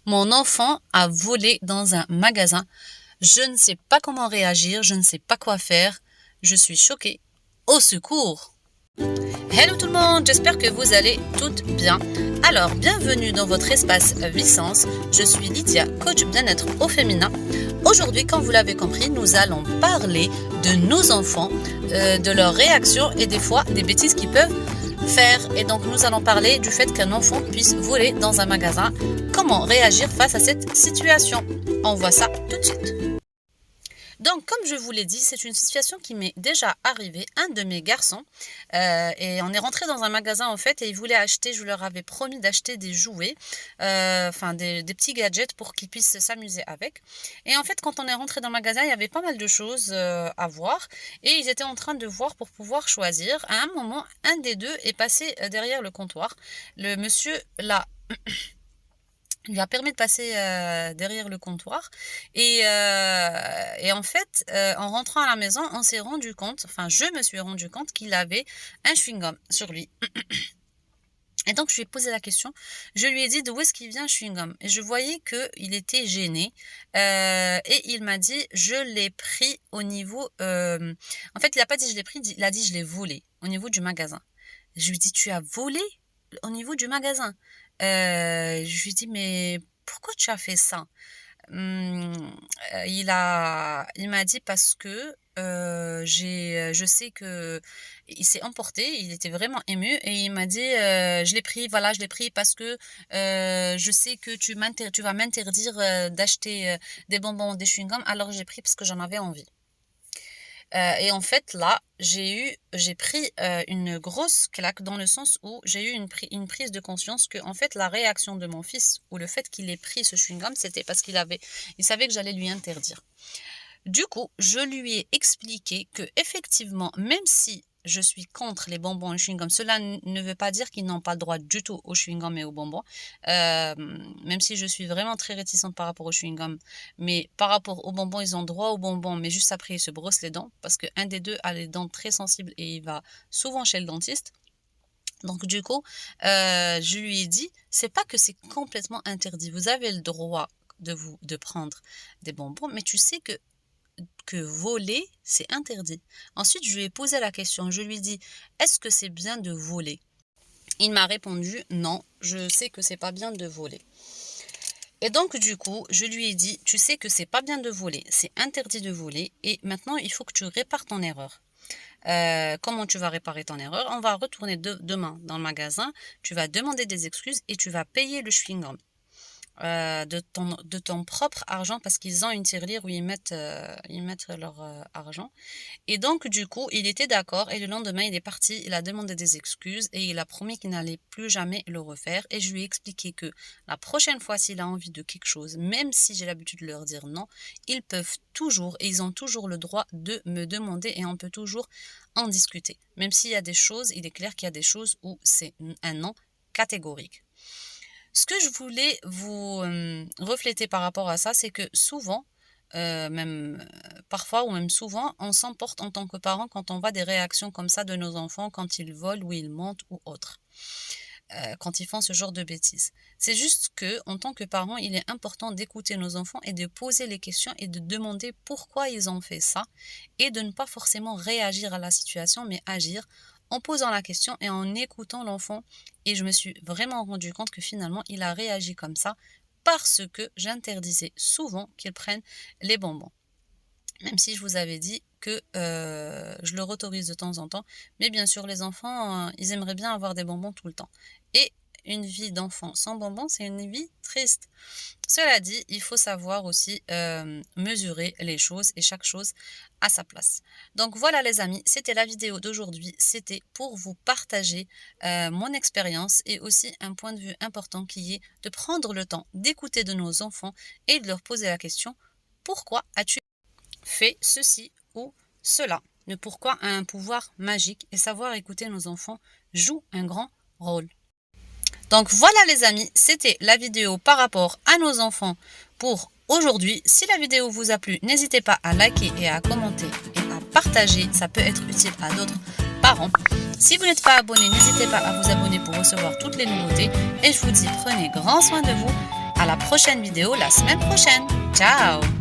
Mon enfant a volé dans un magasin. Je ne sais pas comment réagir, je ne sais pas quoi faire. Je suis choquée. Au secours! Hello tout le monde, j'espère que vous allez toutes bien. Alors, bienvenue dans votre espace Vicence. Je suis Lydia, coach bien-être au féminin. Aujourd'hui, comme vous l'avez compris, nous allons parler de nos enfants, de leurs réactions et des fois des bêtises qu'ils peuvent faire. Et donc, nous allons parler du fait qu'un enfant puisse voler dans un magasin. Comment réagir face à cette situation? On voit ça tout de suite. Donc, comme je vous l'ai dit, c'est une situation qui m'est déjà arrivée. Un de mes garçons, et on est rentré dans un magasin en fait, et ils voulaient acheter, je leur avais promis d'acheter des jouets, des petits gadgets pour qu'ils puissent s'amuser avec. Et en fait, quand on est rentré dans le magasin, il y avait pas mal de choses à voir, et ils étaient en train de voir pour pouvoir choisir. À un moment, un des deux est passé derrière le comptoir. Le monsieur l'a lui a permis de passer derrière le comptoir et en fait en rentrant à la maison on s'est rendu compte, enfin je me suis rendu compte qu'il avait un chewing-gum sur lui. Et donc je lui ai posé la question, je lui ai dit d'où est-ce qu'il vient le chewing-gum et je voyais qu'il était gêné et il m'a dit je l'ai pris au niveau en fait il n'a pas dit je l'ai pris, il a dit je l'ai volé au niveau du magasin. Je lui ai dit tu as volé au niveau du magasin? Je lui dis mais pourquoi tu as fait ça? Il m'a dit parce que je sais que il s'est emporté, il était vraiment ému et il m'a dit je l'ai pris, voilà, je l'ai pris parce que je sais que tu vas m'interdire d'acheter des bonbons, des chewing-gums, alors j'ai pris parce que j'en avais envie. Et en fait, là, j'ai pris une grosse claque dans le sens où j'ai eu une prise de conscience que, en fait, la réaction de mon fils ou le fait qu'il ait pris ce chewing-gum, c'était parce il savait que j'allais lui interdire. Du coup, je lui ai expliqué que, effectivement, même si je suis contre les bonbons et chewing-gum, cela ne veut pas dire qu'ils n'ont pas le droit du tout aux chewing-gum et aux bonbons, même si je suis vraiment très réticente par rapport aux chewing-gum, mais par rapport aux bonbons, ils ont droit aux bonbons, mais juste après, ils se brossent les dents, parce qu'un des deux a les dents très sensibles et il va souvent chez le dentiste. Donc du coup, je lui ai dit, c'est pas que c'est complètement interdit, vous avez le droit de prendre des bonbons, mais tu sais que voler, c'est interdit. Ensuite, je lui ai posé la question, je lui ai dit, est-ce que c'est bien de voler? Il m'a répondu, non, je sais que c'est pas bien de voler. Et donc, du coup, je lui ai dit, tu sais que c'est pas bien de voler, c'est interdit de voler, et maintenant, il faut que tu répares ton erreur. Comment tu vas réparer ton erreur? On va retourner demain dans le magasin, tu vas demander des excuses et tu vas payer le chewing-gum. De ton propre argent parce qu'ils ont une tirelire où ils mettent leur argent. Et donc, du coup, il était d'accord et le lendemain, il est parti, il a demandé des excuses et il a promis qu'il n'allait plus jamais le refaire. Et je lui ai expliqué que la prochaine fois, s'il a envie de quelque chose, même si j'ai l'habitude de leur dire non, ils peuvent toujours et ils ont toujours le droit de me demander et on peut toujours en discuter. Même s'il y a des choses, il est clair qu'il y a des choses où c'est un non catégorique. Ce que je voulais vous refléter par rapport à ça, c'est que souvent, parfois ou même souvent, on s'emporte en tant que parent quand on voit des réactions comme ça de nos enfants quand ils volent ou ils mentent ou autre, quand ils font ce genre de bêtises. C'est juste que, en tant que parent, il est important d'écouter nos enfants et de poser les questions et de demander pourquoi ils ont fait ça et de ne pas forcément réagir à la situation, mais agir en posant la question et en écoutant l'enfant. Et je me suis vraiment rendu compte que finalement, il a réagi comme ça parce que j'interdisais souvent qu'il prenne les bonbons. Même si je vous avais dit que je leur autorise de temps en temps. Mais bien sûr, les enfants, ils aimeraient bien avoir des bonbons tout le temps. Et une vie d'enfant sans bonbons, c'est une vie triste. Cela dit, il faut savoir aussi mesurer les choses et chaque chose à sa place. Donc voilà les amis, c'était la vidéo d'aujourd'hui. C'était pour vous partager mon expérience et aussi un point de vue important qui est de prendre le temps d'écouter de nos enfants et de leur poser la question « Pourquoi as-tu fait ceci ou cela ?» Le pourquoi a un pouvoir magique et savoir écouter nos enfants joue un grand rôle. Donc voilà les amis, c'était la vidéo par rapport à nos enfants pour aujourd'hui. Si la vidéo vous a plu, n'hésitez pas à liker et à commenter et à partager. Ça peut être utile à d'autres parents. Si vous n'êtes pas abonné, n'hésitez pas à vous abonner pour recevoir toutes les nouveautés. Et je vous dis, prenez grand soin de vous. à la prochaine vidéo la semaine prochaine. Ciao!